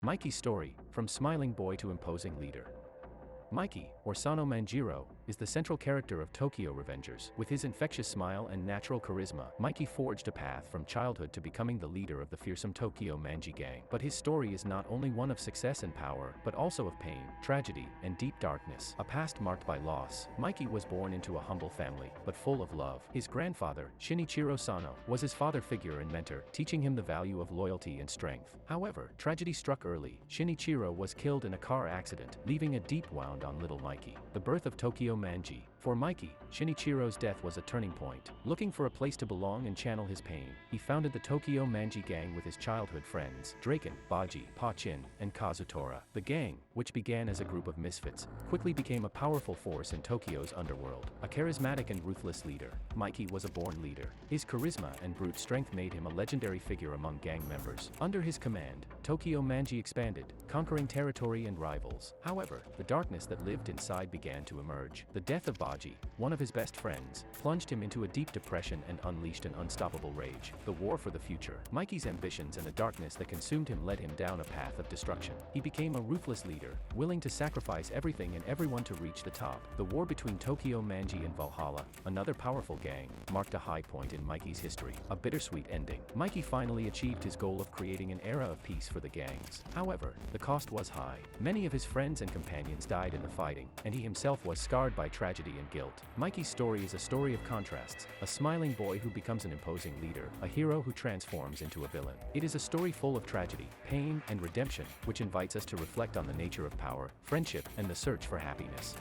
Mikey's story, from smiling boy to imposing leader. Mikey, or Sano Manjiro, is the central character of Tokyo Revengers. With his infectious smile and natural charisma, Mikey forged a path from childhood to becoming the leader of the fearsome Tokyo Manji gang. But his story is not only one of success and power, but also of pain, tragedy, and deep darkness. A past marked by loss, Mikey was born into a humble family, but full of love. His grandfather, Shinichiro Sano, was his father figure and mentor, teaching him the value of loyalty and strength. However, tragedy struck early. Shinichiro was killed in a car accident, leaving a deep wound on little Mikey. The birth of Tokyo Manji. For Mikey, Shinichiro's death was a turning point. Looking for a place to belong and channel his pain, he founded the Tokyo Manji gang with his childhood friends, Draken, Baji, Pachin, and Kazutora. The gang, which began as a group of misfits, quickly became a powerful force in Tokyo's underworld. A charismatic and ruthless leader, Mikey was a born leader. His charisma and brute strength made him a legendary figure among gang members. Under his command, Tokyo Manji expanded, conquering territory and rivals. However, the darkness that lived inside began to emerge. The death of Baji, one of his best friends, plunged him into a deep depression and unleashed an unstoppable rage. The war for the future. Mikey's ambitions and the darkness that consumed him led him down a path of destruction. He became a ruthless leader, willing to sacrifice everything and everyone to reach the top. The war between Tokyo Manji and Valhalla, another powerful gang, marked a high point in Mikey's history. A bittersweet ending. Mikey finally achieved his goal of creating an era of peace for the gangs. However, the cost was high. Many of his friends and companions died in the fighting, and he himself was scarred by tragedy and guilt. Mikey's story is a story of contrasts, a smiling boy who becomes an imposing leader, a hero who transforms into a villain. It is a story full of tragedy, pain, and redemption, which invites us to reflect on the nature of power, friendship, and the search for happiness.